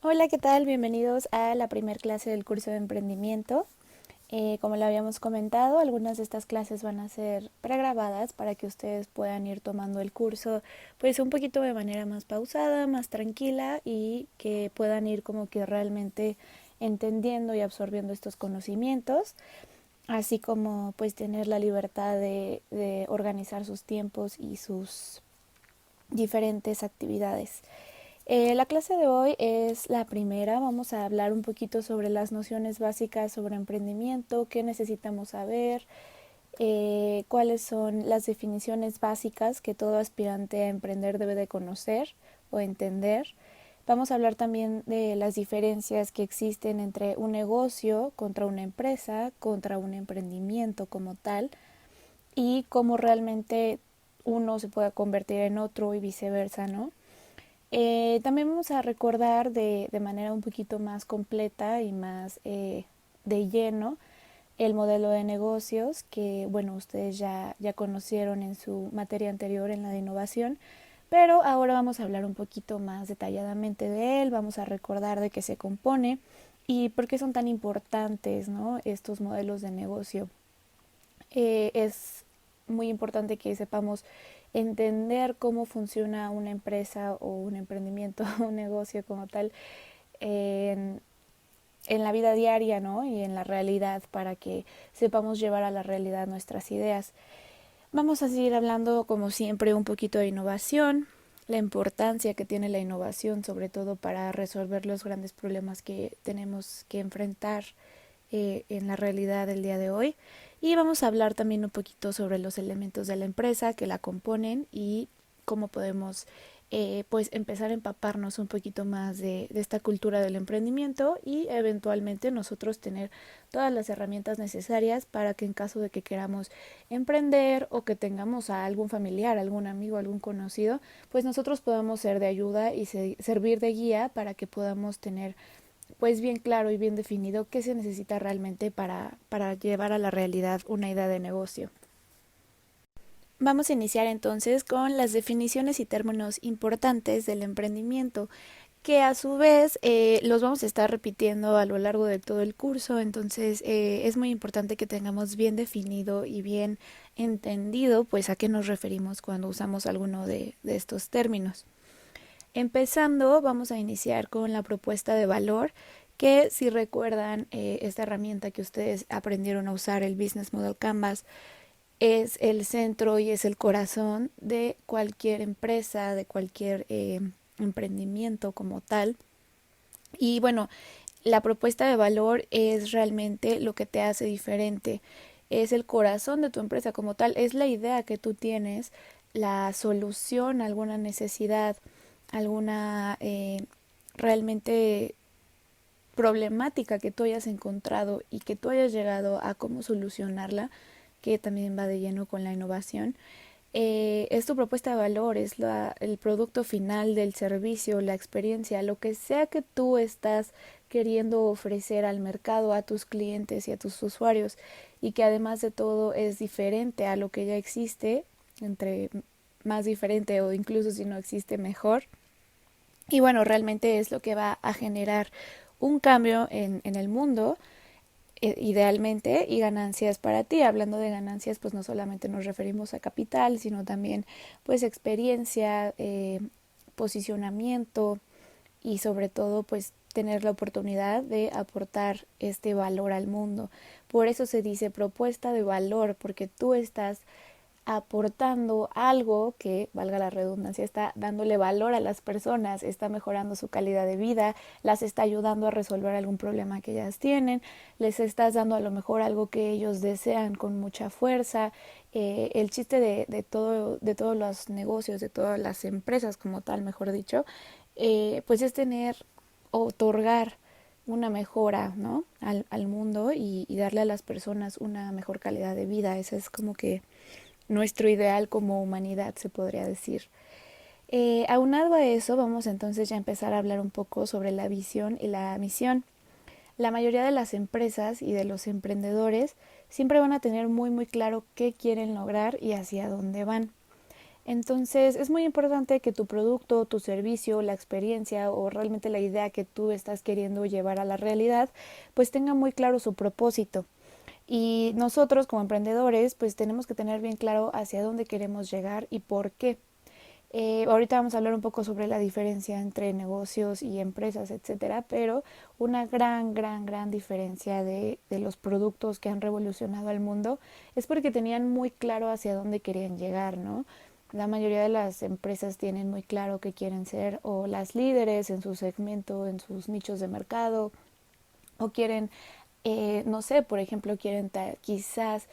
Hola, ¿qué tal? Bienvenidos a la primer clase del curso de emprendimiento. Como lo habíamos comentado, algunas de estas clases van a ser pregrabadas para que ustedes puedan ir tomando el curso pues un poquito de manera más pausada, más tranquila y que puedan ir como que realmente entendiendo y absorbiendo estos conocimientos, así como pues tener la libertad de organizar sus tiempos y sus diferentes actividades. La clase de hoy es la primera. Vamos a hablar un poquito sobre las nociones básicas sobre emprendimiento, qué necesitamos saber, cuáles son las definiciones básicas que todo aspirante a emprender debe de conocer o entender. Vamos a hablar también de las diferencias que existen entre un negocio contra una empresa, contra un emprendimiento como tal, y cómo realmente uno se puede convertir en otro y viceversa, ¿no? También vamos a recordar de manera un poquito más completa y más de lleno el modelo de negocios que, bueno, ustedes ya conocieron en su materia anterior, en la de innovación, pero ahora vamos a hablar un poquito más detalladamente de él, vamos a recordar de qué se compone y por qué son tan importantes, ¿no?, estos modelos de negocio. Es muy importante que sepamos entender cómo funciona una empresa o un emprendimiento, un negocio como tal, en, en la vida diaria, ¿no? Y en la realidad para que sepamos llevar a la realidad nuestras ideas. Vamos a seguir hablando, como siempre, un poquito de innovación, la importancia que tiene la innovación, sobre todo para resolver los grandes problemas que tenemos que enfrentar en la realidad del día de hoy. Y vamos a hablar también un poquito sobre los elementos de la empresa que la componen y cómo podemos pues empezar a empaparnos un poquito más de esta cultura del emprendimiento y eventualmente nosotros tener todas las herramientas necesarias para que en caso de que queramos emprender o que tengamos a algún familiar, algún amigo, algún conocido, pues nosotros podamos ser de ayuda y servir de guía para que podamos tener pues bien claro y bien definido qué se necesita realmente para llevar a la realidad una idea de negocio. Vamos a iniciar entonces con las definiciones y términos importantes del emprendimiento, que a su vez los vamos a estar repitiendo a lo largo de todo el curso, entonces es muy importante que tengamos bien definido y bien entendido pues a qué nos referimos cuando usamos alguno de estos términos. Empezando, vamos a iniciar con la propuesta de valor, que si recuerdan esta herramienta que ustedes aprendieron a usar, el Business Model Canvas, es el centro y es el corazón de cualquier empresa, de cualquier emprendimiento como tal. Y bueno, la propuesta de valor es realmente lo que te hace diferente, es el corazón de tu empresa como tal, es la idea que tú tienes, la solución a alguna necesidad, alguna realmente problemática que tú hayas encontrado y que tú hayas llegado a cómo solucionarla, que también va de lleno con la innovación. Es tu propuesta de valor, es el producto final del servicio, la experiencia, lo que sea que tú estás queriendo ofrecer al mercado, a tus clientes y a tus usuarios, y que además de todo es diferente a lo que ya existe, entre más diferente o incluso si no existe mejor. Y bueno, realmente es lo que va a generar un cambio en el mundo, idealmente, y ganancias para ti. Hablando de ganancias, pues no solamente nos referimos a capital, sino también pues experiencia, posicionamiento y sobre todo pues tener la oportunidad de aportar este valor al mundo. Por eso se dice propuesta de valor, porque tú estás aportando algo que, valga la redundancia, está dándole valor a las personas, está mejorando su calidad de vida, las está ayudando a resolver algún problema que ellas tienen, les estás dando a lo mejor algo que ellos desean con mucha fuerza. El chiste de todos los negocios, de todas las empresas como tal, mejor dicho, pues es tener, otorgar una mejora, ¿no?, al mundo y darle a las personas una mejor calidad de vida. Esa es como que nuestro ideal como humanidad, se podría decir. Aunado a eso, vamos entonces ya a empezar a hablar un poco sobre la visión y la misión. La mayoría de las empresas y de los emprendedores siempre van a tener muy claro qué quieren lograr y hacia dónde van. Entonces es muy importante que tu producto, tu servicio, la experiencia o realmente la idea que tú estás queriendo llevar a la realidad, pues tenga muy claro su propósito. Y nosotros como emprendedores, pues tenemos que tener bien claro hacia dónde queremos llegar y por qué. Ahorita vamos a hablar un poco sobre la diferencia entre negocios y empresas, etcétera, pero una gran diferencia de los productos que han revolucionado al mundo es porque tenían muy claro hacia dónde querían llegar, ¿no? La mayoría de las empresas tienen muy claro que quieren ser o las líderes en su segmento, en sus nichos de mercado, o quieren, no sé, por ejemplo, quieren quizás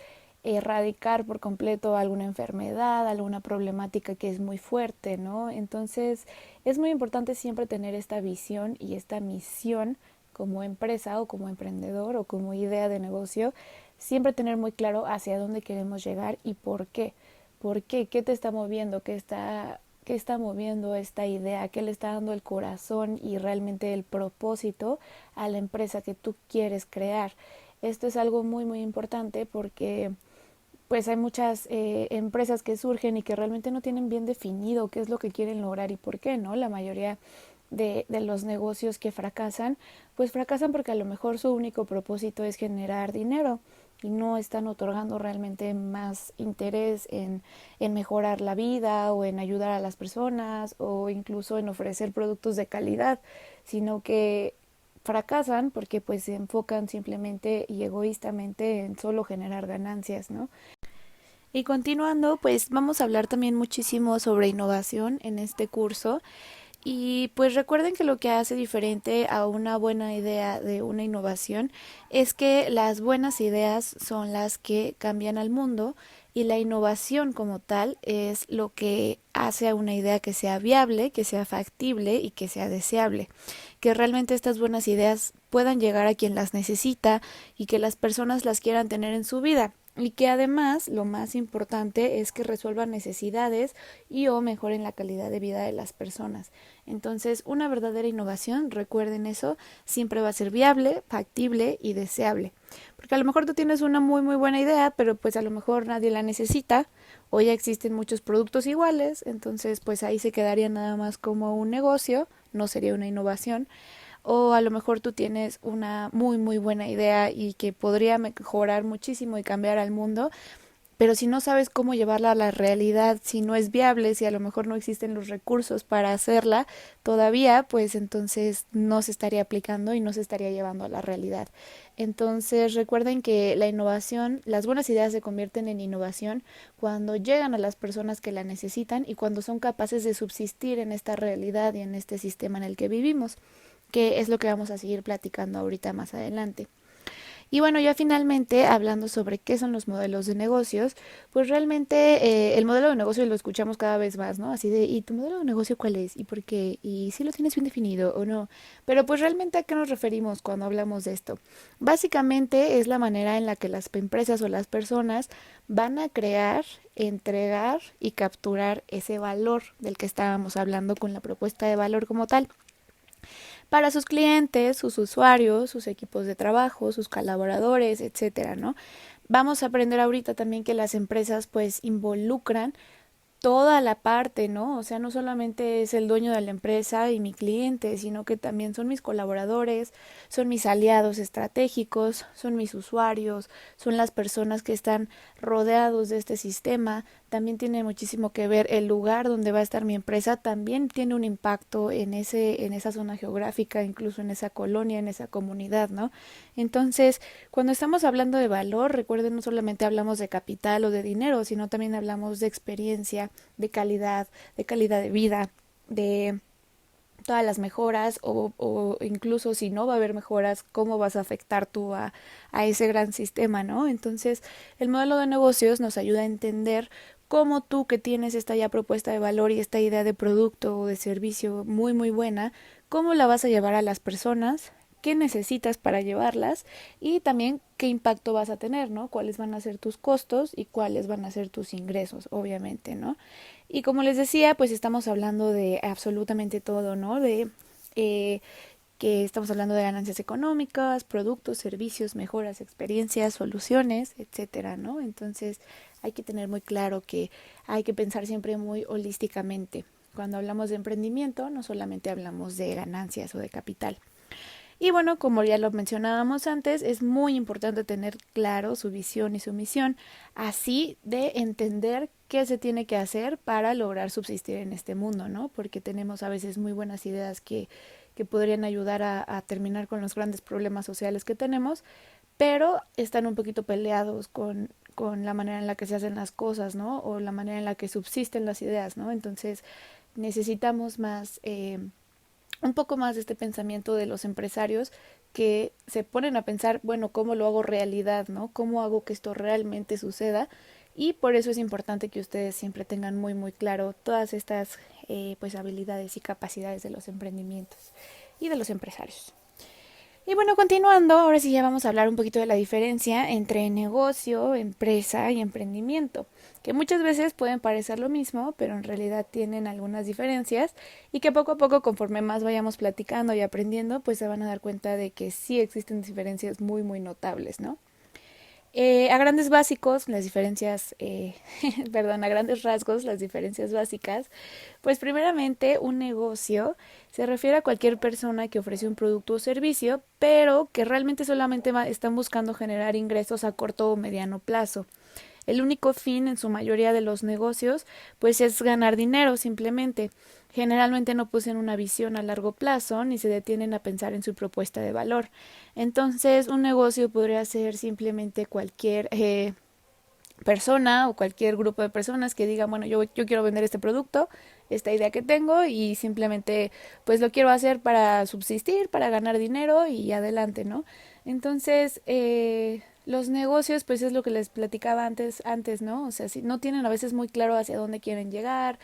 erradicar por completo alguna enfermedad, alguna problemática que es muy fuerte, ¿no? Entonces es muy importante siempre tener esta visión y esta misión como empresa o como emprendedor o como idea de negocio, siempre tener muy claro hacia dónde queremos llegar y por qué. ¿Por qué? ¿Qué te está moviendo? Qué está moviendo esta idea? ¿Qué le está dando el corazón y realmente el propósito a la empresa que tú quieres crear? Esto es algo muy importante porque pues hay muchas empresas que surgen y que realmente no tienen bien definido qué es lo que quieren lograr y por qué, ¿no? La mayoría de los negocios que fracasan, pues fracasan porque a lo mejor su único propósito es generar dinero y no están otorgando realmente más interés en mejorar la vida o en ayudar a las personas o incluso en ofrecer productos de calidad, sino que fracasan porque pues se enfocan simplemente y egoístamente en solo generar ganancias, ¿no? Y continuando, pues vamos a hablar también muchísimo sobre innovación en este curso. Y pues recuerden que lo que hace diferente a una buena idea de una innovación es que las buenas ideas son las que cambian al mundo y la innovación como tal es lo que hace a una idea que sea viable, que sea factible y que sea deseable. Que realmente estas buenas ideas puedan llegar a quien las necesita y que las personas las quieran tener en su vida y que además lo más importante es que resuelvan necesidades y o mejoren la calidad de vida de las personas. Entonces, una verdadera innovación, recuerden eso, siempre va a ser viable, factible y deseable. Porque a lo mejor tú tienes una muy buena idea, pero pues a lo mejor nadie la necesita o ya existen muchos productos iguales, entonces pues ahí se quedaría nada más como un negocio, no sería una innovación. O a lo mejor tú tienes una muy buena idea y que podría mejorar muchísimo y cambiar al mundo, pero si no sabes cómo llevarla a la realidad, si no es viable, si a lo mejor no existen los recursos para hacerla todavía, pues entonces no se estaría aplicando y no se estaría llevando a la realidad. Entonces recuerden que la innovación, las buenas ideas se convierten en innovación cuando llegan a las personas que la necesitan y cuando son capaces de subsistir en esta realidad y en este sistema en el que vivimos, que es lo que vamos a seguir platicando ahorita más adelante. Y bueno, ya finalmente hablando sobre qué son los modelos de negocios, pues realmente el modelo de negocio lo escuchamos cada vez más, ¿no? Así de, ¿y tu modelo de negocio cuál es? ¿Y por qué? ¿Y si lo tienes bien definido o no? Pero pues realmente a qué nos referimos cuando hablamos de esto. Básicamente es la manera en la que las empresas o las personas van a crear, entregar y capturar ese valor del que estábamos hablando con la propuesta de valor como tal para sus clientes, sus usuarios, sus equipos de trabajo, sus colaboradores, etcétera, ¿no? Vamos a aprender ahorita también que las empresas pues involucran toda la parte, ¿no? O sea, no solamente es el dueño de la empresa y mi cliente, sino que también son mis colaboradores, son mis aliados estratégicos, son mis usuarios, son las personas que están rodeados de este sistema. También tiene muchísimo que ver el lugar donde va a estar mi empresa, también tiene un impacto en esa zona geográfica, incluso en esa colonia, en esa comunidad, ¿no? Entonces, cuando estamos hablando de valor, recuerden, no solamente hablamos de capital o de dinero, sino también hablamos de experiencia, de calidad de vida, de todas las mejoras o incluso si no va a haber mejoras, cómo vas a afectar tú a ese gran sistema, ¿no? Entonces, el modelo de negocios nos ayuda a entender cómo tú que tienes esta ya propuesta de valor y esta idea de producto o de servicio muy buena, cómo la vas a llevar a las personas, qué necesitas para llevarlas y también qué impacto vas a tener, ¿no? Cuáles van a ser tus costos y cuáles van a ser tus ingresos, obviamente, ¿no? Y como les decía, pues estamos hablando de absolutamente todo, ¿no? De que estamos hablando de ganancias económicas, productos, servicios, mejoras, experiencias, soluciones, etcétera, ¿no? Entonces hay que tener muy claro que hay que pensar siempre muy holísticamente. Cuando hablamos de emprendimiento, no solamente hablamos de ganancias o de capital. Y bueno, como ya lo mencionábamos antes, es muy importante tener claro su visión y su misión, así de entender qué se tiene que hacer para lograr subsistir en este mundo, ¿no? Porque tenemos a veces muy buenas ideas que podrían ayudar a terminar con los grandes problemas sociales que tenemos, pero están un poquito peleados con la manera en la que se hacen las cosas, ¿no? O la manera en la que subsisten las ideas, ¿no? Entonces necesitamos más un poco más de este pensamiento de los empresarios que se ponen a pensar, bueno, ¿cómo lo hago realidad, no? ¿Cómo hago que esto realmente suceda? Y por eso es importante que ustedes siempre tengan muy, muy claro todas estas pues habilidades y capacidades de los emprendimientos y de los empresarios. Y bueno, continuando, ahora sí ya vamos a hablar un poquito de la diferencia entre negocio, empresa y emprendimiento, que muchas veces pueden parecer lo mismo, pero en realidad tienen algunas diferencias y que poco a poco, conforme más vayamos platicando y aprendiendo, pues se van a dar cuenta de que sí existen diferencias muy, muy notables, ¿no? A grandes básicos, las diferencias, perdón, a grandes rasgos, las diferencias básicas, pues primeramente un negocio se refiere a cualquier persona que ofrece un producto o servicio, pero que realmente solamente están buscando generar ingresos a corto o mediano plazo. El único fin en su mayoría de los negocios pues es ganar dinero simplemente. Generalmente no poseen una visión a largo plazo ni se detienen a pensar en su propuesta de valor. Entonces un negocio podría ser simplemente cualquier persona o cualquier grupo de personas que digan, bueno, yo quiero vender este producto, esta idea que tengo y simplemente pues lo quiero hacer para subsistir, para ganar dinero y adelante, ¿no? Entonces, los negocios pues es lo que les platicaba antes, ¿no? O sea, si no tienen a veces muy claro hacia dónde quieren llegar,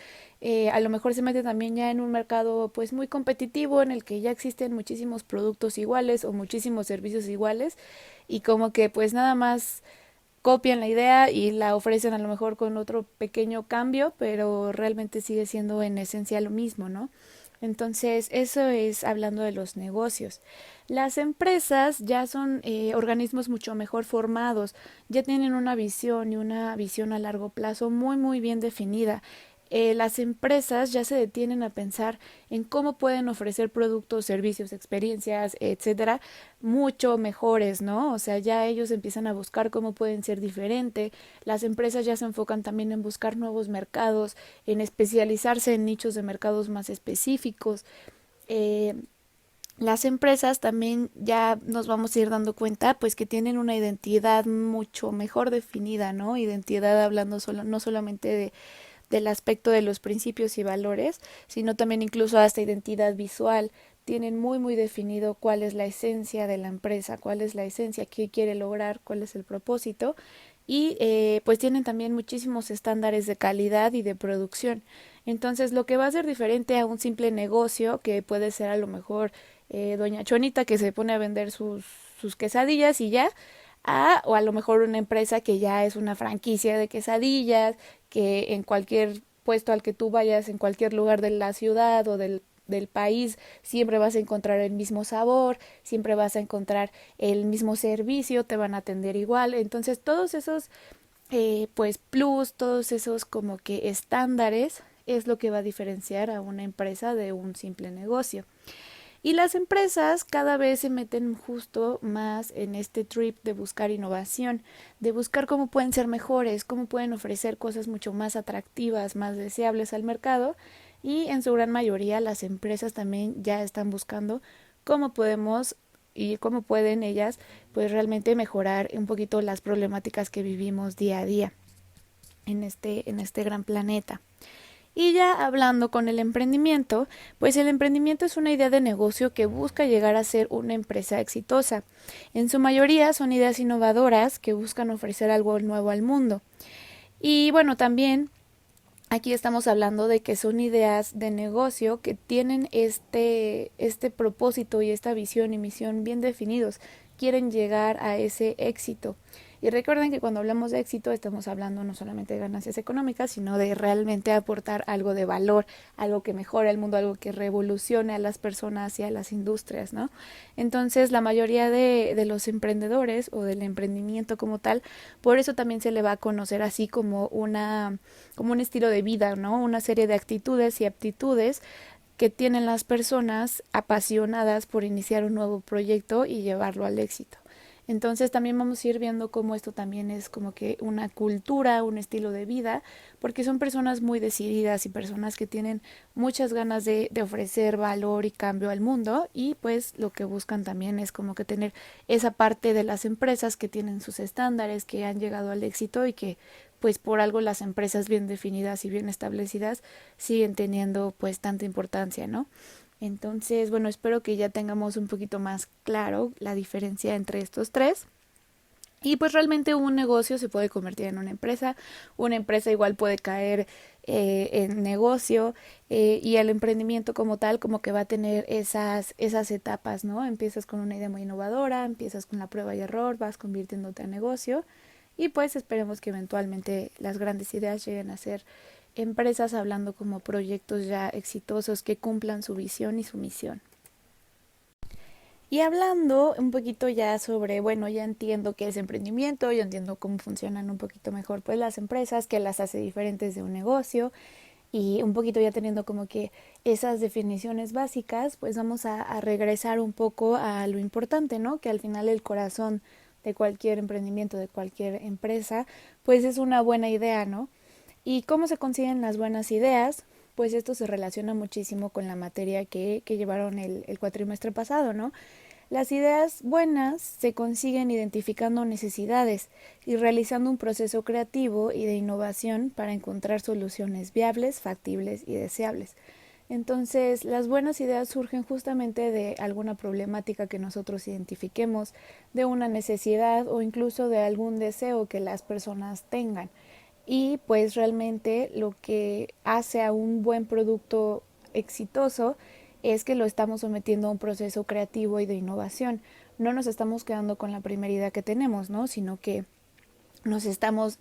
a lo mejor se meten también ya en un mercado pues muy competitivo en el que ya existen muchísimos productos iguales o muchísimos servicios iguales y como que pues nada más copian la idea y la ofrecen a lo mejor con otro pequeño cambio, pero realmente sigue siendo en esencia lo mismo, ¿no? Entonces, eso es hablando de los negocios. Las empresas ya son organismos mucho mejor formados, ya tienen una visión y una visión a largo plazo muy, muy bien definida. Las empresas ya se detienen a pensar en cómo pueden ofrecer productos, servicios, experiencias, etcétera, mucho mejores, ¿no? O sea, ya ellos empiezan a buscar cómo pueden ser diferente. Las empresas ya se enfocan también en buscar nuevos mercados, en especializarse en nichos de mercados más específicos. Eh, las empresas también ya nos vamos a ir dando cuenta pues que tienen una identidad mucho mejor definida, ¿no? Identidad hablando no solamente del aspecto de los principios y valores, sino también incluso hasta identidad visual. Tienen muy muy definido cuál es la esencia de la empresa, cuál es la esencia, qué quiere lograr, cuál es el propósito y pues tienen también muchísimos estándares de calidad y de producción. Entonces lo que va a ser diferente a un simple negocio que puede ser a lo mejor doña Chonita que se pone a vender sus quesadillas y ya, o a lo mejor una empresa que ya es una franquicia de quesadillas, que en cualquier puesto al que tú vayas, en cualquier lugar de la ciudad o del país, siempre vas a encontrar el mismo sabor, siempre vas a encontrar el mismo servicio, te van a atender igual. Entonces, todos esos pues plus, todos esos como que estándares es lo que va a diferenciar a una empresa de un simple negocio. Y las empresas cada vez se meten justo más en este trip de buscar innovación, de buscar cómo pueden ser mejores, cómo pueden ofrecer cosas mucho más atractivas, más deseables al mercado. Y en su gran mayoría las empresas también ya están buscando cómo podemos y cómo pueden ellas pues realmente mejorar un poquito las problemáticas que vivimos día a día en este gran planeta. Y ya hablando con el emprendimiento, pues el emprendimiento es una idea de negocio que busca llegar a ser una empresa exitosa. En su mayoría son ideas innovadoras que buscan ofrecer algo nuevo al mundo. Y bueno, también aquí estamos hablando de que son ideas de negocio que tienen este propósito y esta visión y misión bien definidos, quieren llegar a ese éxito. Y recuerden que cuando hablamos de éxito estamos hablando no solamente de ganancias económicas, sino de realmente aportar algo de valor, algo que mejore el mundo, algo que revolucione a las personas y a las industrias, ¿no? Entonces la mayoría de los emprendedores o del emprendimiento como tal, por eso también se le va a conocer así como como un estilo de vida, ¿no? Una serie de actitudes y aptitudes que tienen las personas apasionadas por iniciar un nuevo proyecto y llevarlo al éxito. Entonces también vamos a ir viendo cómo esto también es como que una cultura, un estilo de vida, porque son personas muy decididas y personas que tienen muchas ganas de ofrecer valor y cambio al mundo, y pues lo que buscan también es como que tener esa parte de las empresas que tienen sus estándares, que han llegado al éxito y que pues por algo las empresas bien definidas y bien establecidas siguen teniendo pues tanta importancia, ¿no? Entonces, bueno, espero que ya tengamos un poquito más claro la diferencia entre estos tres. Y pues realmente un negocio se puede convertir en una empresa igual puede caer en negocio, y el emprendimiento como tal como que va a tener esas etapas, ¿no? Empiezas con una idea muy innovadora, empiezas con la prueba y error, vas convirtiéndote en negocio y pues esperemos que eventualmente las grandes ideas lleguen a ser empresas, hablando como proyectos ya exitosos que cumplan su visión y su misión. Y hablando un poquito ya sobre, bueno, ya entiendo qué es emprendimiento, ya entiendo cómo funcionan un poquito mejor pues las empresas, qué las hace diferentes de un negocio, y un poquito ya teniendo como que esas definiciones básicas, pues vamos a regresar un poco a lo importante, ¿no? Que al final el corazón de cualquier emprendimiento, de cualquier empresa, pues es una buena idea, ¿no? ¿Y cómo se consiguen las buenas ideas? Pues esto se relaciona muchísimo con la materia que llevaron el cuatrimestre pasado, ¿no? Las ideas buenas se consiguen identificando necesidades y realizando un proceso creativo y de innovación para encontrar soluciones viables, factibles y deseables. Entonces, las buenas ideas surgen justamente de alguna problemática que nosotros identifiquemos, de una necesidad o incluso de algún deseo que las personas tengan. Y pues realmente lo que hace a un buen producto exitoso es que lo estamos sometiendo a un proceso creativo y de innovación. No nos estamos quedando con la primera idea que tenemos, ¿no? Sino que nos estamos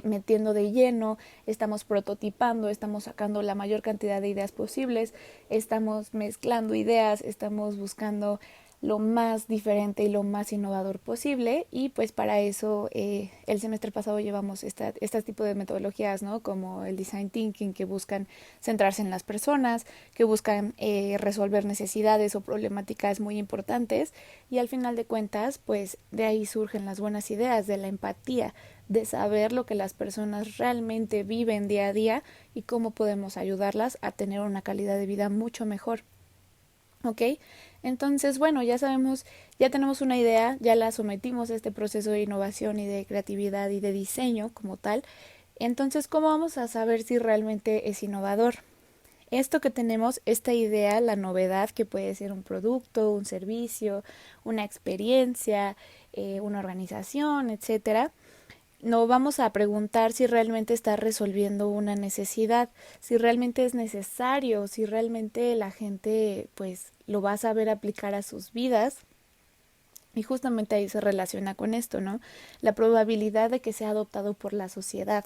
metiendo de lleno, estamos prototipando, estamos sacando la mayor cantidad de ideas posibles, estamos mezclando ideas, estamos buscando lo más diferente y lo más innovador posible, y pues para eso el semestre pasado llevamos este tipo de metodologías, ¿no? Como el design thinking, que buscan centrarse en las personas, que buscan resolver necesidades o problemáticas muy importantes, y al final de cuentas pues de ahí surgen las buenas ideas, de la empatía, de saber lo que las personas realmente viven día a día y cómo podemos ayudarlas a tener una calidad de vida mucho mejor. ¿Ok? Entonces, bueno, ya sabemos, ya tenemos una idea, ya la sometimos a este proceso de innovación y de creatividad y de diseño como tal. Entonces, ¿cómo vamos a saber si realmente es innovador? Esto que tenemos, esta idea, la novedad, que puede ser un producto, un servicio, una experiencia, una organización, etcétera, no vamos a preguntar si realmente está resolviendo una necesidad, si realmente es necesario, si realmente la gente pues lo va a saber aplicar a sus vidas. Y justamente ahí se relaciona con esto, ¿no? La probabilidad de que sea adoptado por la sociedad.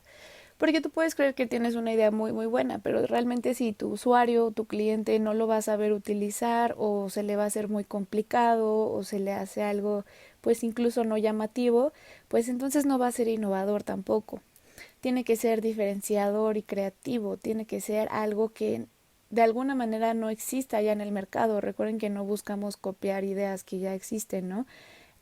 Porque tú puedes creer que tienes una idea muy muy buena, pero realmente si tu usuario, tu cliente no lo va a saber utilizar, o se le va a hacer muy complicado, o se le hace algo pues incluso no llamativo, pues entonces no va a ser innovador tampoco. Tiene que ser diferenciador y creativo, tiene que ser algo que de alguna manera no exista ya en el mercado. Recuerden que no buscamos copiar ideas que ya existen, ¿no?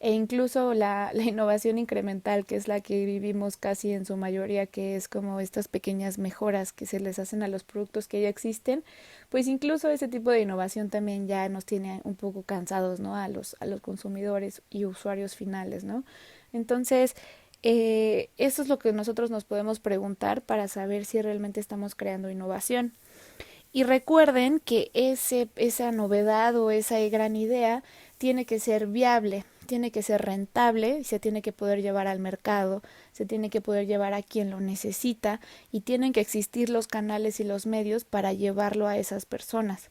E incluso la innovación incremental, que es la que vivimos casi en su mayoría, que es como estas pequeñas mejoras que se les hacen a los productos que ya existen, pues incluso ese tipo de innovación también ya nos tiene un poco cansados, ¿no? A los consumidores y usuarios finales, ¿no? Entonces, eso es lo que nosotros nos podemos preguntar para saber si realmente estamos creando innovación. Y recuerden que esa novedad o esa gran idea tiene que ser viable, tiene que ser rentable y se tiene que poder llevar al mercado, se tiene que poder llevar a quien lo necesita, y tienen que existir los canales y los medios para llevarlo a esas personas.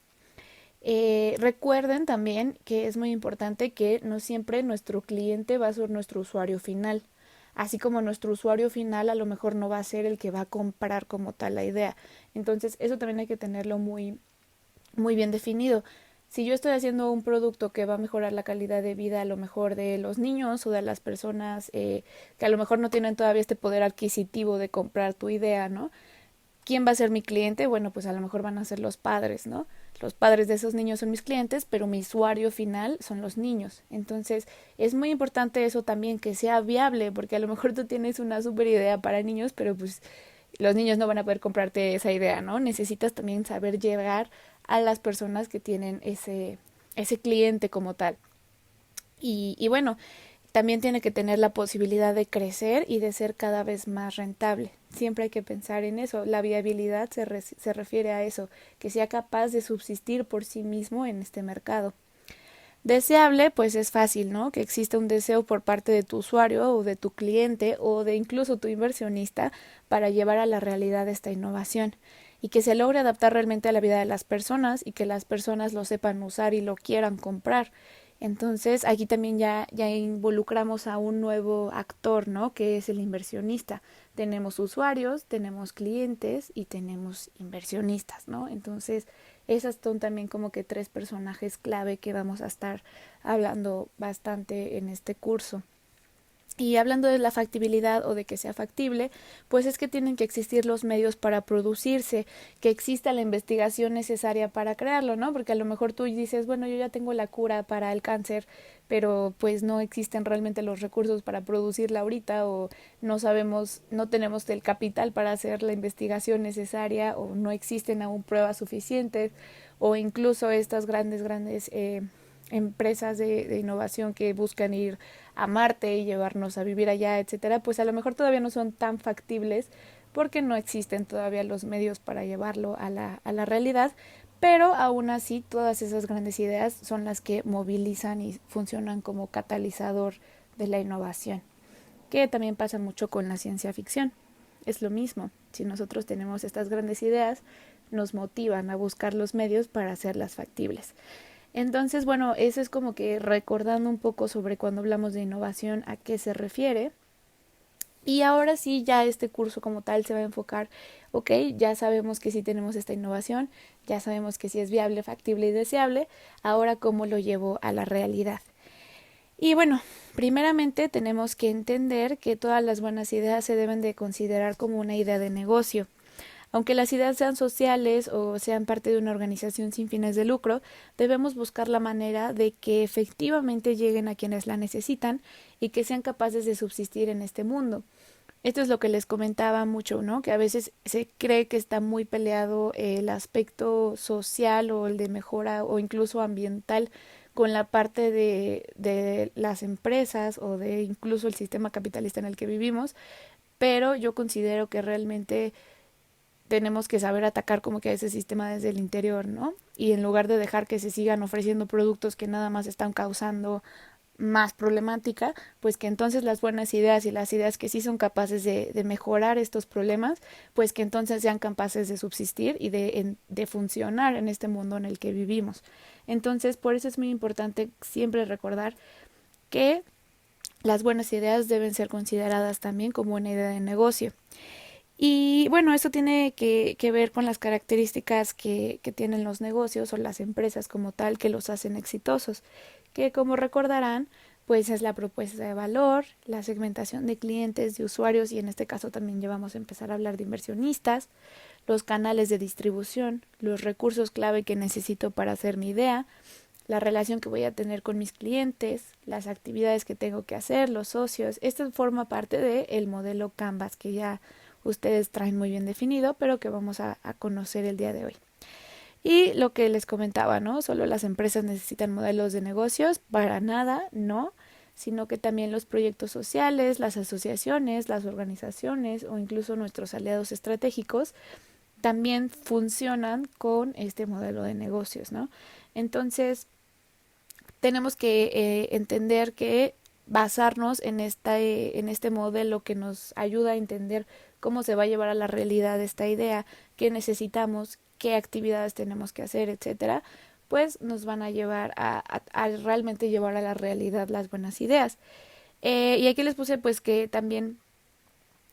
Recuerden también que es muy importante que no siempre nuestro cliente va a ser nuestro usuario final. Así como nuestro usuario final a lo mejor no va a ser el que va a comprar como tal la idea. Entonces eso también hay que tenerlo muy bien definido. Si yo estoy haciendo un producto que va a mejorar la calidad de vida a lo mejor de los niños o de las personas que a lo mejor no tienen todavía este poder adquisitivo de comprar tu idea, ¿no? ¿Quién va a ser mi cliente? Bueno, pues a lo mejor van a ser los padres, ¿no? Los padres de esos niños son mis clientes, pero mi usuario final son los niños. Entonces, es muy importante eso también, que sea viable, porque a lo mejor tú tienes una super idea para niños, pero pues los niños no van a poder comprarte esa idea, ¿no? Necesitas también saber llegar a las personas que tienen ese cliente como tal. Y bueno, también tiene que tener la posibilidad de crecer y de ser cada vez más rentable. Siempre hay que pensar en eso. La viabilidad se refiere a eso, que sea capaz de subsistir por sí mismo en este mercado. Deseable, pues es fácil, ¿no? Que exista un deseo por parte de tu usuario o de tu cliente o de incluso tu inversionista para llevar a la realidad esta innovación y que se logre adaptar realmente a la vida de las personas y que las personas lo sepan usar y lo quieran comprar. Entonces, aquí también ya involucramos a un nuevo actor, ¿no? Que es el inversionista. Tenemos usuarios, tenemos clientes y tenemos inversionistas, ¿no? Entonces, esas son también como que tres personajes clave que vamos a estar hablando bastante en este curso. Y hablando de la factibilidad o de que sea factible, pues es que tienen que existir los medios para producirse, que exista la investigación necesaria para crearlo, ¿no? Porque a lo mejor tú dices, bueno, yo ya tengo la cura para el cáncer, pero pues no existen realmente los recursos para producirla ahorita o no sabemos, no tenemos el capital para hacer la investigación necesaria o no existen aún pruebas suficientes o incluso estas grandes empresas de innovación que buscan ir a Marte y llevarnos a vivir allá, etcétera, pues a lo mejor todavía no son tan factibles porque no existen todavía los medios para llevarlo a la realidad, pero aún así todas esas grandes ideas son las que movilizan y funcionan como catalizador de la innovación, que también pasa mucho con la ciencia ficción. Es lo mismo, si nosotros tenemos estas grandes ideas, nos motivan a buscar los medios para hacerlas factibles. Entonces, bueno, eso es como que recordando un poco sobre cuando hablamos de innovación, a qué se refiere. Y ahora sí, ya este curso como tal se va a enfocar, ok, ya sabemos que sí tenemos esta innovación, ya sabemos que sí es viable, factible y deseable, ahora cómo lo llevo a la realidad. Y bueno, primeramente tenemos que entender que todas las buenas ideas se deben de considerar como una idea de negocio. Aunque las ideas sean sociales o sean parte de una organización sin fines de lucro, debemos buscar la manera de que efectivamente lleguen a quienes la necesitan y que sean capaces de subsistir en este mundo. Esto es lo que les comentaba mucho, ¿no? Que a veces se cree que está muy peleado el aspecto social o el de mejora o incluso ambiental con la parte de las empresas o de incluso el sistema capitalista en el que vivimos, pero yo considero que realmente tenemos que saber atacar como que a ese sistema desde el interior, ¿no? Y en lugar de dejar que se sigan ofreciendo productos que nada más están causando más problemática, pues que entonces las buenas ideas y las ideas que sí son capaces de mejorar estos problemas, pues que entonces sean capaces de subsistir y de funcionar en este mundo en el que vivimos. Entonces, por eso es muy importante siempre recordar que las buenas ideas deben ser consideradas también como una idea de negocio. Y bueno, eso tiene que ver con las características que tienen los negocios o las empresas como tal que los hacen exitosos, que como recordarán, pues es la propuesta de valor, la segmentación de clientes, de usuarios y en este caso también llevamos a empezar a hablar de inversionistas, los canales de distribución, los recursos clave que necesito para hacer mi idea, la relación que voy a tener con mis clientes, las actividades que tengo que hacer, los socios. Esto forma parte del modelo Canvas que ya ustedes traen muy bien definido, pero que vamos a conocer el día de hoy. Y lo que les comentaba, ¿no? Solo las empresas necesitan modelos de negocios, para nada, no, sino que también los proyectos sociales, las asociaciones, las organizaciones o incluso nuestros aliados estratégicos también funcionan con este modelo de negocios, ¿no? Entonces, tenemos que entender que basarnos en este modelo que nos ayuda a entender cómo se va a llevar a la realidad esta idea, qué necesitamos, qué actividades tenemos que hacer, etcétera, pues nos van a llevar a realmente llevar a la realidad las buenas ideas. Y aquí les puse pues que también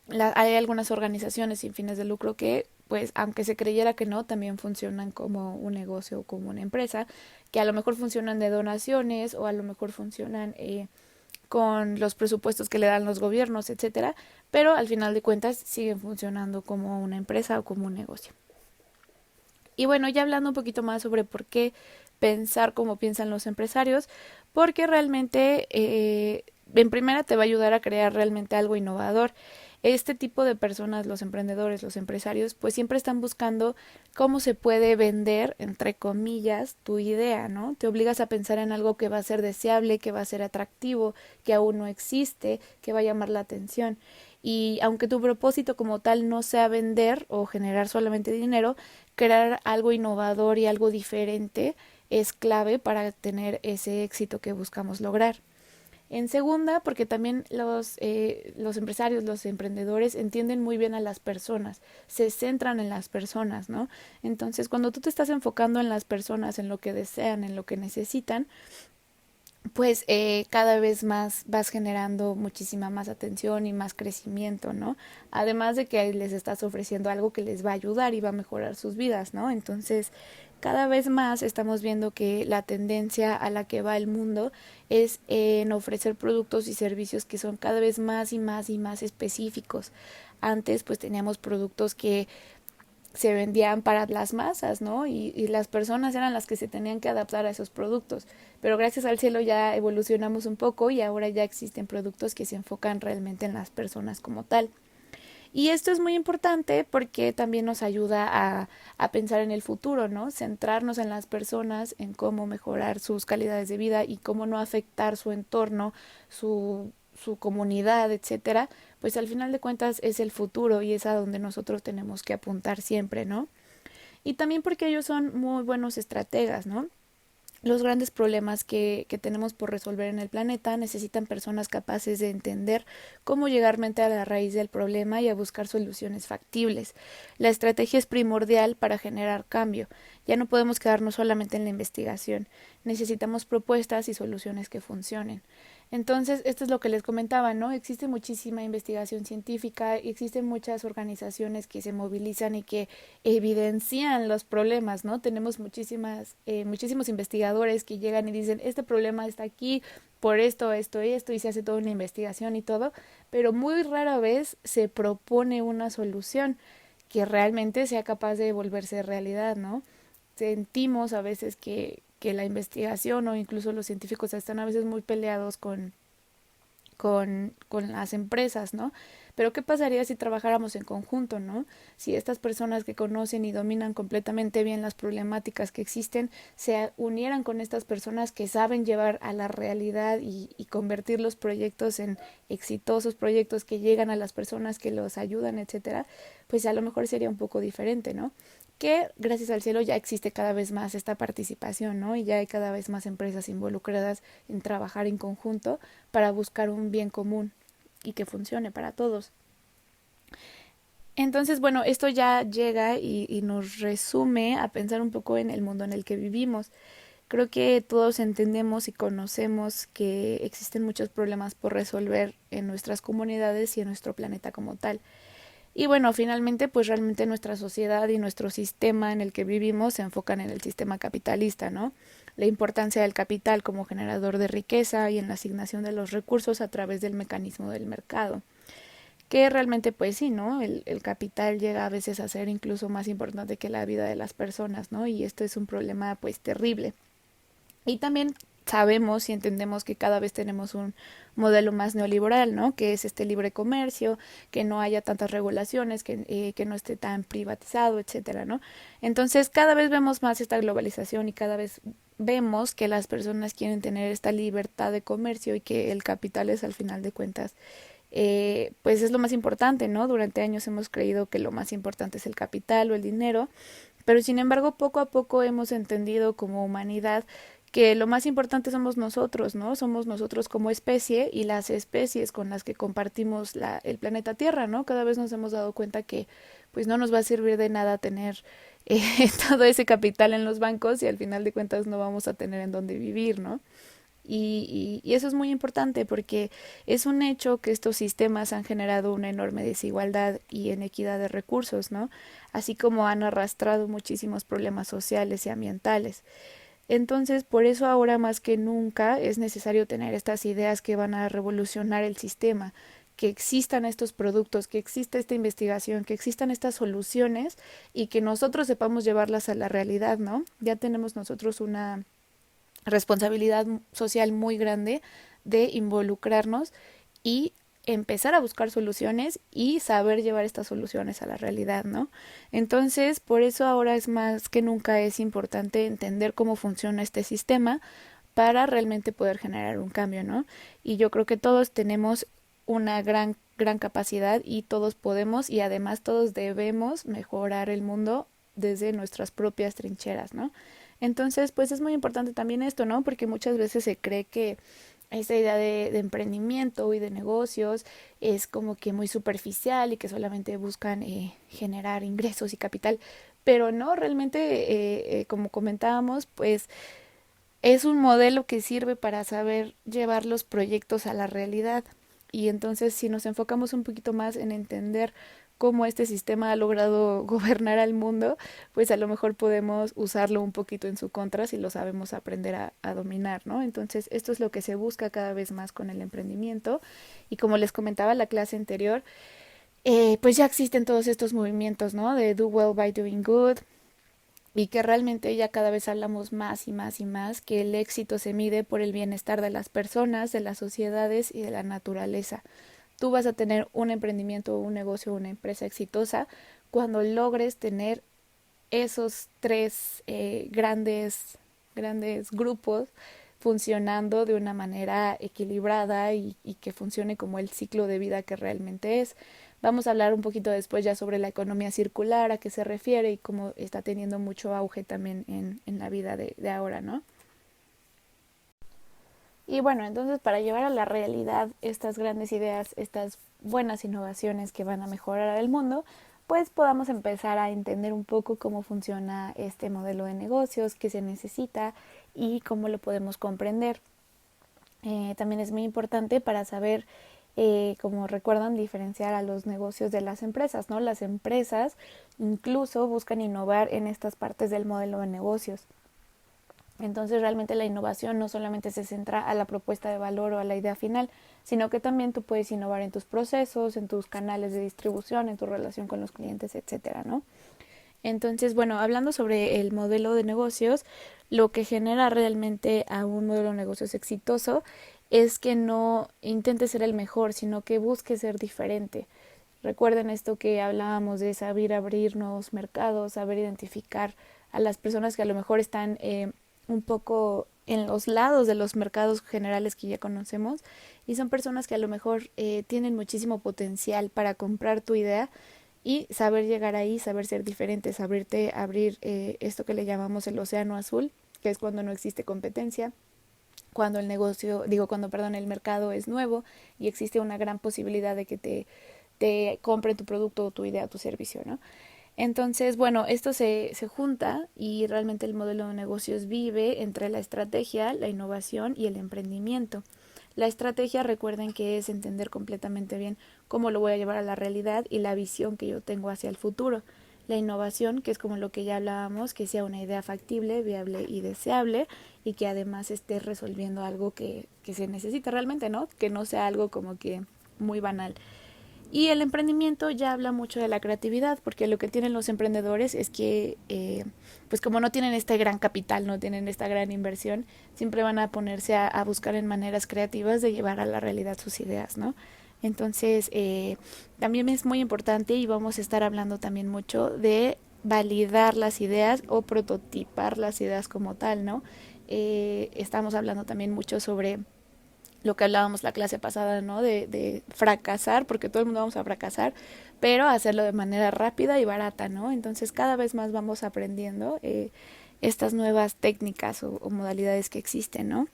hay algunas organizaciones sin fines de lucro que, pues, aunque se creyera que no, también funcionan como un negocio o como una empresa, que a lo mejor funcionan de donaciones o a lo mejor funcionan con los presupuestos que le dan los gobiernos, etcétera, pero al final de cuentas siguen funcionando como una empresa o como un negocio. Y bueno, ya hablando un poquito más sobre por qué pensar como piensan los empresarios, porque realmente en primera te va a ayudar a crear realmente algo innovador. Este tipo de personas, los emprendedores, los empresarios, pues siempre están buscando cómo se puede vender, entre comillas, tu idea, ¿no? Te obligas a pensar en algo que va a ser deseable, que va a ser atractivo, que aún no existe, que va a llamar la atención. Y aunque tu propósito como tal no sea vender o generar solamente dinero, crear algo innovador y algo diferente es clave para tener ese éxito que buscamos lograr. En segunda, porque también los empresarios, los emprendedores entienden muy bien a las personas, se centran en las personas, ¿no? Entonces, cuando tú te estás enfocando en las personas, en lo que desean, en lo que necesitan, pues cada vez más vas generando muchísima más atención y más crecimiento, ¿no? Además de que les estás ofreciendo algo que les va a ayudar y va a mejorar sus vidas, ¿no? Entonces, cada vez más estamos viendo que la tendencia a la que va el mundo es en ofrecer productos y servicios que son cada vez más y más y más específicos. Antes pues teníamos productos que se vendían para las masas, ¿no? Y las personas eran las que se tenían que adaptar a esos productos. Pero gracias al cielo ya evolucionamos un poco y ahora ya existen productos que se enfocan realmente en las personas como tal. Y esto es muy importante porque también nos ayuda a pensar en el futuro, ¿no? Centrarnos en las personas, en cómo mejorar sus calidades de vida y cómo no afectar su entorno, su comunidad, etcétera, pues al final de cuentas es el futuro y es a donde nosotros tenemos que apuntar siempre, ¿no? Y también porque ellos son muy buenos estrategas, ¿no? Los grandes problemas que tenemos por resolver en el planeta necesitan personas capaces de entender cómo llegar mente a la raíz del problema y a buscar soluciones factibles. La estrategia es primordial para generar cambio. Ya no podemos quedarnos solamente en la investigación. Necesitamos propuestas y soluciones que funcionen. Entonces, esto es lo que les comentaba, ¿no? Existe muchísima investigación científica, existen muchas organizaciones que se movilizan y que evidencian los problemas, ¿no? Tenemos muchísimos investigadores que llegan y dicen, este problema está aquí por esto, esto, esto, y se hace toda una investigación y todo, pero muy rara vez se propone una solución que realmente sea capaz de volverse realidad, ¿no? Sentimos a veces que la investigación o incluso los científicos están a veces muy peleados con las empresas, ¿no? Pero ¿qué pasaría si trabajáramos en conjunto, ¿no? Si estas personas que conocen y dominan completamente bien las problemáticas que existen se unieran con estas personas que saben llevar a la realidad y convertir los proyectos en exitosos proyectos que llegan a las personas que los ayudan, etcétera, pues a lo mejor sería un poco diferente, ¿no? Que gracias al cielo ya existe cada vez más esta participación, ¿no? Y ya hay cada vez más empresas involucradas en trabajar en conjunto para buscar un bien común y que funcione para todos. Entonces, bueno, esto ya llega y nos resume a pensar un poco en el mundo en el que vivimos. Creo que todos entendemos y conocemos que existen muchos problemas por resolver en nuestras comunidades y en nuestro planeta como tal. Y bueno, finalmente, pues realmente nuestra sociedad y nuestro sistema en el que vivimos se enfocan en el sistema capitalista, ¿no? La importancia del capital como generador de riqueza y en la asignación de los recursos a través del mecanismo del mercado. Que realmente, pues sí, ¿no? El capital llega a veces a ser incluso más importante que la vida de las personas, ¿no? Y esto es un problema, pues, terrible. Y también sabemos y entendemos que cada vez tenemos un modelo más neoliberal, ¿no? Que es este libre comercio, que no haya tantas regulaciones, que no esté tan privatizado, etcétera, ¿no? Entonces cada vez vemos más esta globalización y cada vez vemos que las personas quieren tener esta libertad de comercio y que el capital es al final de cuentas pues es lo más importante, ¿no? Durante años hemos creído que lo más importante es el capital o el dinero, pero sin embargo poco a poco hemos entendido como humanidad que lo más importante somos nosotros, ¿no? Somos nosotros como especie y las especies con las que compartimos el planeta Tierra, ¿no? Cada vez nos hemos dado cuenta que pues no nos va a servir de nada tener todo ese capital en los bancos y al final de cuentas no vamos a tener en dónde vivir, ¿no? Y eso es muy importante porque es un hecho que estos sistemas han generado una enorme desigualdad y inequidad de recursos, ¿no? Así como han arrastrado muchísimos problemas sociales y ambientales. Entonces, por eso ahora más que nunca es necesario tener estas ideas que van a revolucionar el sistema, que existan estos productos, que exista esta investigación, que existan estas soluciones y que nosotros sepamos llevarlas a la realidad, ¿no? Ya tenemos nosotros una responsabilidad social muy grande de involucrarnos y empezar a buscar soluciones y saber llevar estas soluciones a la realidad, ¿no? Entonces, por eso ahora es más que nunca es importante entender cómo funciona este sistema para realmente poder generar un cambio, ¿no? Y yo creo que todos tenemos una gran capacidad y todos podemos y además todos debemos mejorar el mundo desde nuestras propias trincheras, ¿no? Entonces, pues es muy importante también esto, ¿no? Porque muchas veces se cree que esta idea de emprendimiento y de negocios es como que muy superficial y que solamente buscan generar ingresos y capital, pero no, realmente, como comentábamos, pues es un modelo que sirve para saber llevar los proyectos a la realidad. Y entonces si nos enfocamos un poquito más en entender cómo este sistema ha logrado gobernar al mundo, pues a lo mejor podemos usarlo un poquito en su contra si lo sabemos aprender a dominar, ¿no? Entonces esto es lo que se busca cada vez más con el emprendimiento. Y como les comentaba en la clase anterior, pues ya existen todos estos movimientos, ¿no? De do well by doing good, y que realmente ya cada vez hablamos más y más y más que el éxito se mide por el bienestar de las personas, de las sociedades y de la naturaleza. Tú vas a tener un emprendimiento, un negocio, una empresa exitosa cuando logres tener esos tres grandes grupos funcionando de una manera equilibrada y que funcione como el ciclo de vida que realmente es. Vamos a hablar un poquito después ya sobre la economía circular, a qué se refiere y cómo está teniendo mucho auge también en la vida de ahora, ¿no? Y bueno, entonces para llevar a la realidad estas grandes ideas, estas buenas innovaciones que van a mejorar el mundo, pues podamos empezar a entender un poco cómo funciona este modelo de negocios, qué se necesita y cómo lo podemos comprender. También es muy importante para saber, como recuerdan, diferenciar a los negocios de las empresas, ¿no? Las empresas incluso buscan innovar en estas partes del modelo de negocios. Entonces realmente la innovación no solamente se centra a la propuesta de valor o a la idea final, sino que también tú puedes innovar en tus procesos, en tus canales de distribución, en tu relación con los clientes, etcétera, ¿no? Entonces, bueno, hablando sobre el modelo de negocios, lo que genera realmente a un modelo de negocios exitoso es que no intente ser el mejor, sino que busque ser diferente. Recuerden esto que hablábamos de saber abrir nuevos mercados, saber identificar a las personas que a lo mejor están un poco en los lados de los mercados generales que ya conocemos y son personas que a lo mejor tienen muchísimo potencial para comprar tu idea y saber llegar ahí, saber ser diferentes, saberte abrir esto que le llamamos el océano azul, que es cuando no existe competencia, cuando el negocio, digo, cuando, perdón, el mercado es nuevo y existe una gran posibilidad de que te compren tu producto o tu idea o tu servicio, ¿no? Entonces, bueno, esto se junta y realmente el modelo de negocios vive entre la estrategia, la innovación y el emprendimiento. La estrategia, recuerden que es entender completamente bien cómo lo voy a llevar a la realidad y la visión que yo tengo hacia el futuro. La innovación, que es como lo que ya hablábamos, que sea una idea factible, viable y deseable y que además esté resolviendo algo que se necesita realmente, ¿no? Que no sea algo como que muy banal. Y el emprendimiento ya habla mucho de la creatividad, porque lo que tienen los emprendedores es que, pues como no tienen este gran capital, no tienen esta gran inversión, siempre van a ponerse a buscar en maneras creativas de llevar a la realidad sus ideas, ¿no? Entonces, también es muy importante y vamos a estar hablando también mucho de validar las ideas o prototipar las ideas como tal, ¿no? Estamos hablando también mucho sobre lo que hablábamos la clase pasada, ¿no? De fracasar, porque todo el mundo vamos a fracasar, pero hacerlo de manera rápida y barata, ¿no? Entonces cada vez más vamos aprendiendo estas nuevas técnicas o modalidades que existen, ¿no?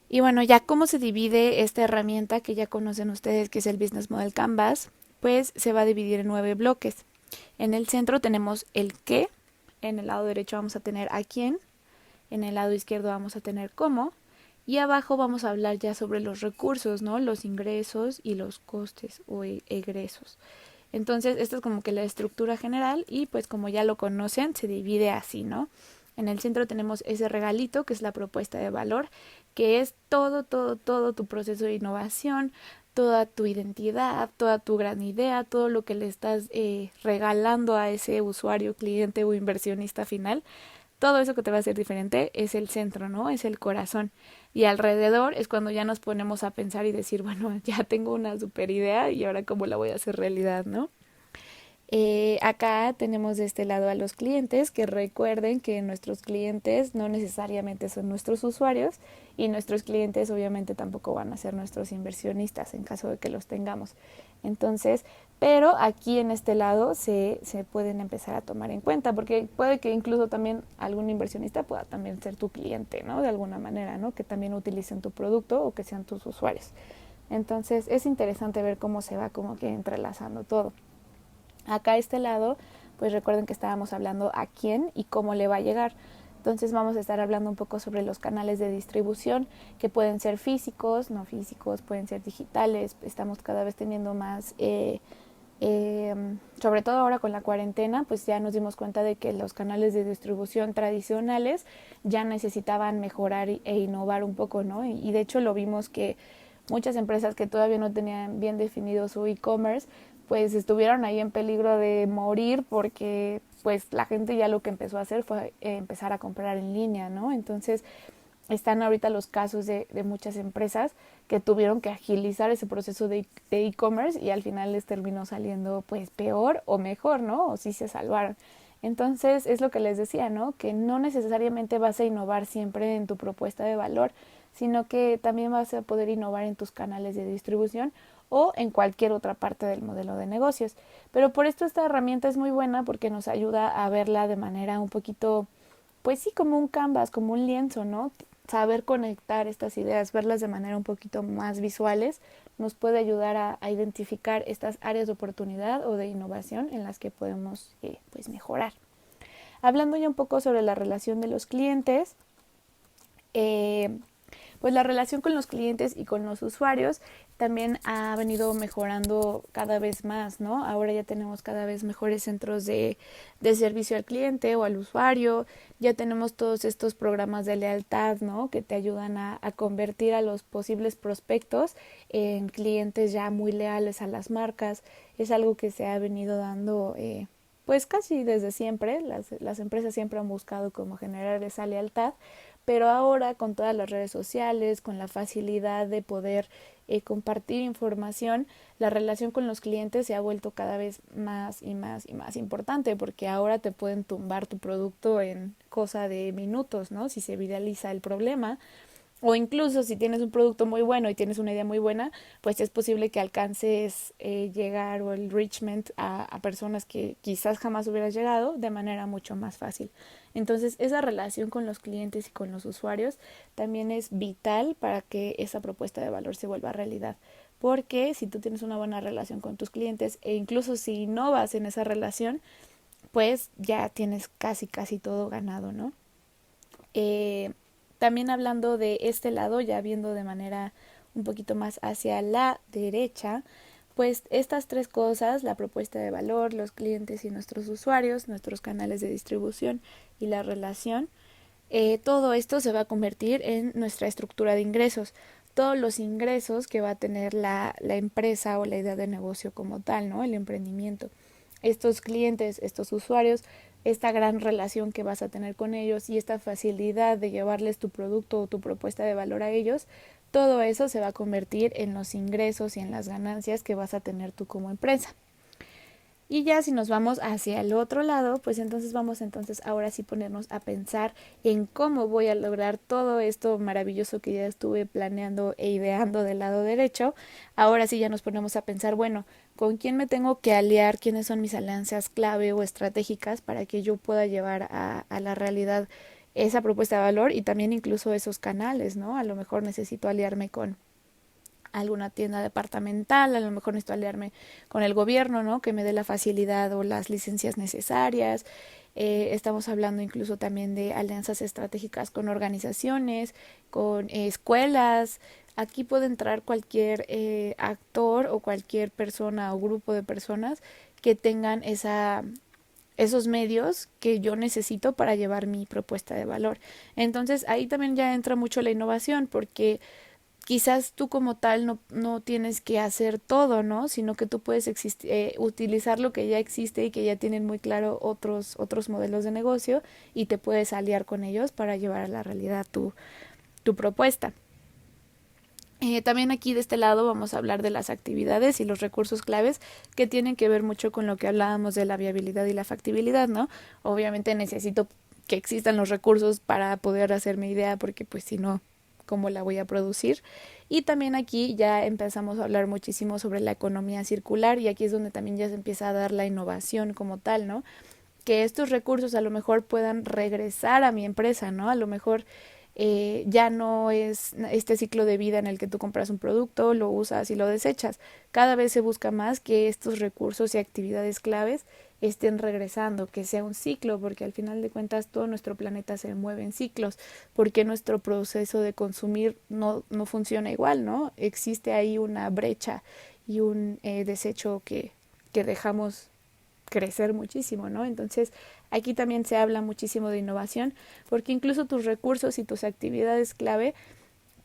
Y bueno, ya cómo se divide esta herramienta que ya conocen ustedes, que es el Business Model Canvas, pues se va a dividir en 9 bloques. En el centro tenemos el qué, En el lado derecho vamos a tener a quién, en el lado izquierdo vamos a tener cómo, y abajo vamos a hablar ya sobre los recursos, ¿no? Los ingresos y los costes o egresos. Entonces, esta es como que la estructura general y pues como ya lo conocen, se divide así, ¿no? En el centro tenemos ese regalito que es la propuesta de valor, que es todo tu proceso de innovación, toda tu identidad, toda tu gran idea, todo lo que le estás regalando a ese usuario, cliente o inversionista final. Todo eso que te va a hacer diferente es el centro, ¿no? Es el corazón. Y alrededor es cuando ya nos ponemos a pensar y decir, bueno, ya tengo una super idea y ahora cómo la voy a hacer realidad, ¿no? Acá tenemos de este lado a los clientes, que recuerden que nuestros clientes no necesariamente son nuestros usuarios y nuestros clientes obviamente tampoco van a ser nuestros inversionistas en caso de que los tengamos. Entonces, pero aquí en este lado se pueden empezar a tomar en cuenta, porque puede que incluso también algún inversionista pueda también ser tu cliente, ¿no? De alguna manera, ¿no? Que también utilicen tu producto o que sean tus usuarios. Entonces, es interesante ver cómo se va como que entrelazando todo. Acá a este lado, pues recuerden que estábamos hablando a quién y cómo le va a llegar. Entonces vamos a estar hablando un poco sobre los canales de distribución, que pueden ser físicos, no físicos, pueden ser digitales. Estamos cada vez teniendo más, sobre todo ahora con la cuarentena, pues ya nos dimos cuenta de que los canales de distribución tradicionales ya necesitaban mejorar e innovar un poco, ¿no? Y de hecho lo vimos que muchas empresas que todavía no tenían bien definido su e-commerce, pues estuvieron ahí en peligro de morir porque pues la gente ya lo que empezó a hacer fue empezar a comprar en línea, ¿no? Entonces están ahorita los casos de muchas empresas que tuvieron que agilizar ese proceso de e-commerce y al final les terminó saliendo pues peor o mejor, ¿no? O sí se salvaron. Entonces es lo que les decía, ¿no? Que no necesariamente vas a innovar siempre en tu propuesta de valor, sino que también vas a poder innovar en tus canales de distribución o en cualquier otra parte del modelo de negocios. Pero por esto esta herramienta es muy buena porque nos ayuda a verla de manera un poquito, pues sí, como un canvas, como un lienzo, ¿no? Saber conectar estas ideas, verlas de manera un poquito más visuales, nos puede ayudar a identificar estas áreas de oportunidad o de innovación en las que podemos pues mejorar. Hablando ya un poco sobre la relación de los clientes, pues la relación con los clientes y con los usuarios también ha venido mejorando cada vez más, ¿no? Ahora ya tenemos cada vez mejores centros de servicio al cliente o al usuario, ya tenemos todos estos programas de lealtad, ¿no? Que te ayudan a convertir a los posibles prospectos en clientes ya muy leales a las marcas. Es algo que se ha venido dando pues casi desde siempre. Las empresas siempre han buscado cómo generar esa lealtad, pero ahora con todas las redes sociales, con la facilidad de poder compartir información, la relación con los clientes se ha vuelto cada vez más y más y más importante, porque ahora te pueden tumbar tu producto en cosa de minutos, ¿no? Si se viraliza el problema. O incluso si tienes un producto muy bueno y tienes una idea muy buena, pues es posible que alcances llegar o el reachment a personas que quizás jamás hubieras llegado de manera mucho más fácil. Entonces esa relación con los clientes y con los usuarios también es vital para que esa propuesta de valor se vuelva realidad. Porque si tú tienes una buena relación con tus clientes e incluso si innovas en esa relación, pues ya tienes casi todo ganado, ¿no? También hablando de este lado, ya viendo de manera un poquito más hacia la derecha, pues estas tres cosas, la propuesta de valor, los clientes y nuestros usuarios, nuestros canales de distribución y la relación, todo esto se va a convertir en nuestra estructura de ingresos. Todos los ingresos que va a tener la empresa o la idea de negocio como tal, ¿no? El emprendimiento. Estos clientes, estos usuarios, esta gran relación que vas a tener con ellos y esta facilidad de llevarles tu producto o tu propuesta de valor a ellos, todo eso se va a convertir en los ingresos y en las ganancias que vas a tener tú como empresa. Y ya si nos vamos hacia el otro lado, pues entonces vamos entonces ahora sí ponernos a pensar en cómo voy a lograr todo esto maravilloso que ya estuve planeando e ideando del lado derecho. Ahora sí ya nos ponemos a pensar, bueno, ¿con quién me tengo que aliar? ¿Quiénes son mis alianzas clave o estratégicas para que yo pueda llevar a la realidad esa propuesta de valor y también incluso esos canales, ¿no? A lo mejor necesito aliarme con alguna tienda departamental, a lo mejor necesito aliarme con el gobierno, ¿no? Que me dé la facilidad o las licencias necesarias. Estamos hablando incluso también de alianzas estratégicas con organizaciones, con escuelas. Aquí puede entrar cualquier actor o cualquier persona o grupo de personas que tengan esos medios que yo necesito para llevar mi propuesta de valor. Entonces ahí también ya entra mucho la innovación, porque quizás tú como tal no tienes que hacer todo, ¿no? Sino que tú puedes utilizar lo que ya existe y que ya tienen muy claro otros modelos de negocio, y te puedes aliar con ellos para llevar a la realidad tu propuesta. También aquí de este lado vamos a hablar de las actividades y los recursos claves que tienen que ver mucho con lo que hablábamos de la viabilidad y la factibilidad, ¿no? Obviamente necesito que existan los recursos para poder hacer mi idea, porque pues si no, ¿cómo la voy a producir? Y también aquí ya empezamos a hablar muchísimo sobre la economía circular, y aquí es donde también ya se empieza a dar la innovación como tal, ¿no? Que estos recursos a lo mejor puedan regresar a mi empresa, ¿no? A lo mejor ya no es este ciclo de vida en el que tú compras un producto, lo usas y lo desechas. Cada vez se busca más que estos recursos y actividades claves estén regresando, que sea un ciclo, porque al final de cuentas todo nuestro planeta se mueve en ciclos, porque nuestro proceso de consumir no funciona igual, ¿no? Existe ahí una brecha y un desecho que dejamos crecer muchísimo, ¿no? Entonces, aquí también se habla muchísimo de innovación, porque incluso tus recursos y tus actividades clave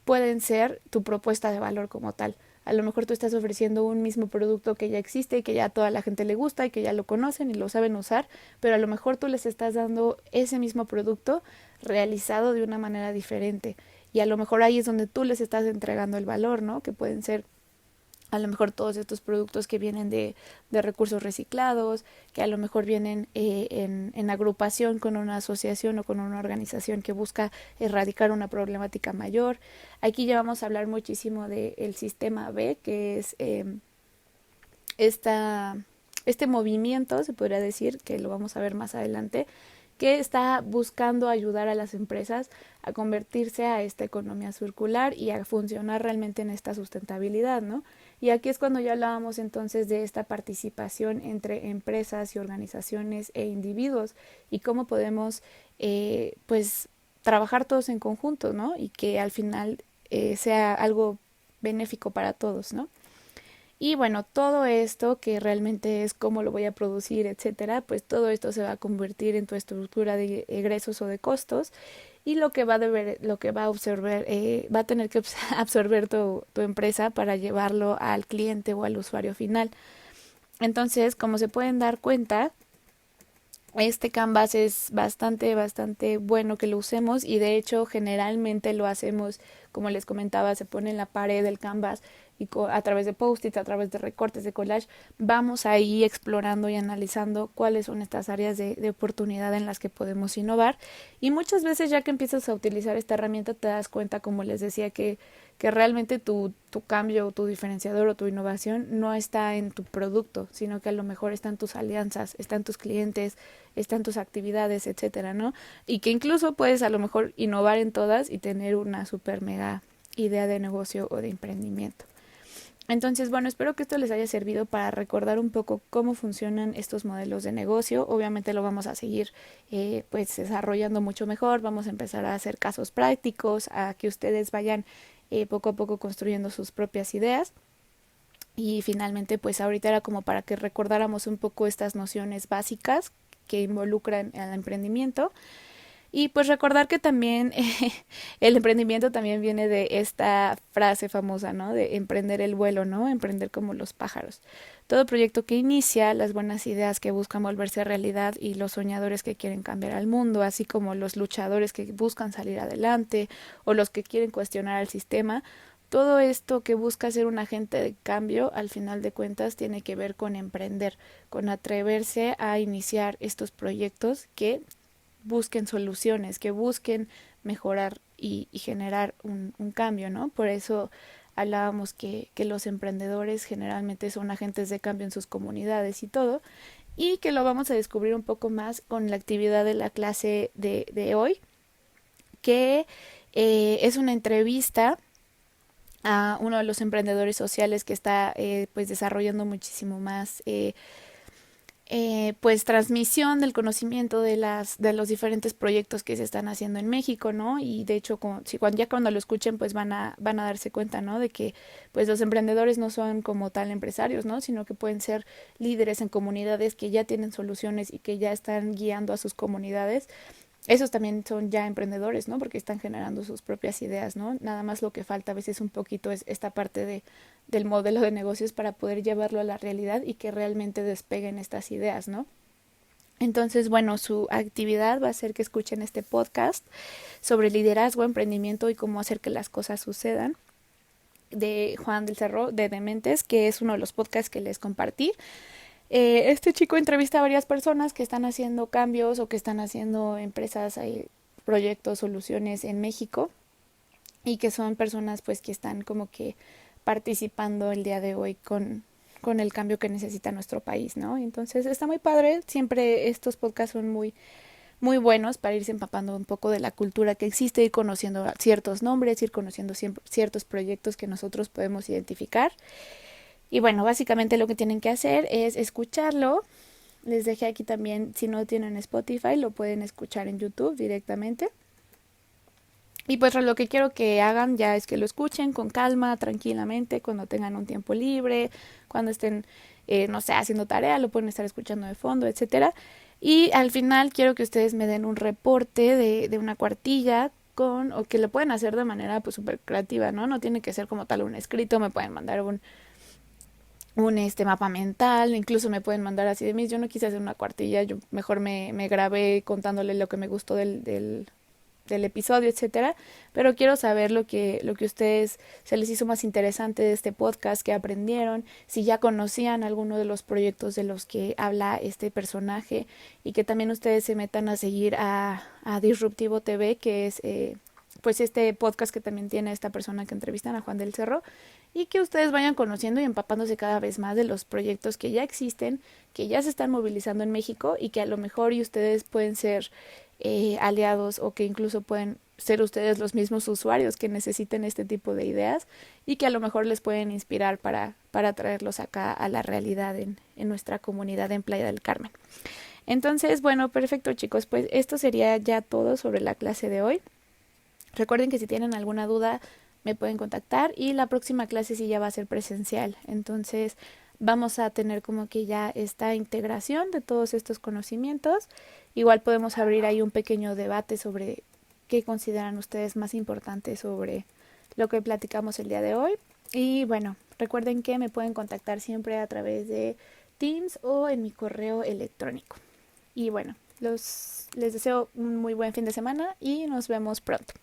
pueden ser tu propuesta de valor como tal. A lo mejor tú estás ofreciendo un mismo producto que ya existe y que ya a toda la gente le gusta y que ya lo conocen y lo saben usar, pero a lo mejor tú les estás dando ese mismo producto realizado de una manera diferente. Y a lo mejor ahí es donde tú les estás entregando el valor, ¿no? Que pueden ser a lo mejor todos estos productos que vienen de recursos reciclados, que a lo mejor vienen en agrupación con una asociación o con una organización que busca erradicar una problemática mayor. Aquí ya vamos a hablar muchísimo del sistema B, que es esta, este movimiento, se podría decir, que lo vamos a ver más adelante, que está buscando ayudar a las empresas a convertirse a esta economía circular y a funcionar realmente en esta sustentabilidad, ¿no? Y aquí es cuando ya hablábamos entonces de esta participación entre empresas y organizaciones e individuos, y cómo podemos pues trabajar todos en conjunto, ¿no? Y que al final sea algo benéfico para todos, ¿no? Y bueno, todo esto que realmente es cómo lo voy a producir, etcétera, pues todo esto se va a convertir en tu estructura de egresos o de costos, y lo que va a absorber, va a tener que absorber tu empresa para llevarlo al cliente o al usuario final. Entonces, como se pueden dar cuenta, este Canvas es bastante bueno que lo usemos, y de hecho generalmente lo hacemos, como les comentaba, se pone en la pared del Canvas, y a través de post-its, a través de recortes de collage, vamos ahí explorando y analizando cuáles son estas áreas de oportunidad en las que podemos innovar. Y muchas veces ya que empiezas a utilizar esta herramienta te das cuenta, como les decía, que realmente tu cambio, tu diferenciador o tu innovación no está en tu producto, sino que a lo mejor está en tus alianzas, está en tus clientes, está en tus actividades, etcétera, ¿no? Y que incluso puedes a lo mejor innovar en todas y tener una super mega idea de negocio o de emprendimiento. Entonces, bueno, espero que esto les haya servido para recordar un poco cómo funcionan estos modelos de negocio. Obviamente lo vamos a seguir pues desarrollando mucho mejor. Vamos a empezar a hacer casos prácticos, a que ustedes vayan poco a poco construyendo sus propias ideas. Y finalmente, pues ahorita era como para que recordáramos un poco estas nociones básicas que involucran al emprendimiento. Y pues recordar que también el emprendimiento también viene de esta frase famosa, ¿no? De emprender el vuelo, ¿no? Emprender como los pájaros. Todo proyecto que inicia, las buenas ideas que buscan volverse realidad y los soñadores que quieren cambiar al mundo, así como los luchadores que buscan salir adelante o los que quieren cuestionar el sistema, todo esto que busca ser un agente de cambio, al final de cuentas, tiene que ver con emprender, con atreverse a iniciar estos proyectos que busquen soluciones, que busquen mejorar y generar un cambio, ¿no? Por eso hablábamos que los emprendedores generalmente son agentes de cambio en sus comunidades y todo, y que lo vamos a descubrir un poco más con la actividad de la clase de hoy, que es una entrevista a uno de los emprendedores sociales que está pues desarrollando muchísimo más pues transmisión del conocimiento de los diferentes proyectos que se están haciendo en México, ¿no? Y de hecho, ya cuando lo escuchen, pues van a darse cuenta, ¿no? De que pues los emprendedores no son como tal empresarios, ¿no? Sino que pueden ser líderes en comunidades que ya tienen soluciones y que ya están guiando a sus comunidades. Esos también son ya emprendedores, ¿no? Porque están generando sus propias ideas, ¿no? Nada más lo que falta a veces un poquito es esta parte del modelo de negocios para poder llevarlo a la realidad y que realmente despeguen estas ideas, ¿no? Entonces, bueno, su actividad va a ser que escuchen este podcast sobre liderazgo, emprendimiento y cómo hacer que las cosas sucedan de Juan del Cerro de Dementes, que es uno de los podcasts que les compartí. Este chico entrevista a varias personas que están haciendo cambios o que están haciendo empresas, proyectos, soluciones en México y que son personas pues que están como que participando el día de hoy con el cambio que necesita nuestro país, ¿no? Entonces está muy padre, siempre estos podcasts son muy buenos para irse empapando un poco de la cultura que existe, ir conociendo ciertos nombres, ir conociendo ciertos proyectos que nosotros podemos identificar. Y bueno, básicamente lo que tienen que hacer es escucharlo. Les dejé aquí también, si no tienen Spotify, lo pueden escuchar en YouTube directamente. Y pues lo que quiero que hagan ya es que lo escuchen con calma, tranquilamente, cuando tengan un tiempo libre, cuando estén, no sé, haciendo tarea, lo pueden estar escuchando de fondo, etcétera. Y al final quiero que ustedes me den un reporte de una cuartilla o que lo pueden hacer de manera pues súper creativa, ¿no? No tiene que ser como tal un escrito, me pueden mandar un mapa mental, incluso me pueden mandar así de mí, yo no quise hacer una cuartilla, yo mejor me grabé contándole lo que me gustó del episodio, etcétera, pero quiero saber lo que ustedes se les hizo más interesante de este podcast, que aprendieron, si ya conocían alguno de los proyectos de los que habla este personaje y que también ustedes se metan a seguir a Disruptivo TV, que es pues este podcast que también tiene esta persona que entrevistan a Juan del Cerro, y que ustedes vayan conociendo y empapándose cada vez más de los proyectos que ya existen, que ya se están movilizando en México y que a lo mejor y ustedes pueden ser aliados o que incluso pueden ser ustedes los mismos usuarios que necesiten este tipo de ideas y que a lo mejor les pueden inspirar para traerlos acá a la realidad en nuestra comunidad en Playa del Carmen. Entonces, bueno, perfecto chicos, pues esto sería ya todo sobre la clase de hoy. Recuerden que si tienen alguna duda me pueden contactar y la próxima clase sí ya va a ser presencial. Entonces vamos a tener como que ya esta integración de todos estos conocimientos. Igual podemos abrir ahí un pequeño debate sobre qué consideran ustedes más importante sobre lo que platicamos el día de hoy. Y bueno, recuerden que me pueden contactar siempre a través de Teams o en mi correo electrónico. Y bueno, les deseo un muy buen fin de semana y nos vemos pronto.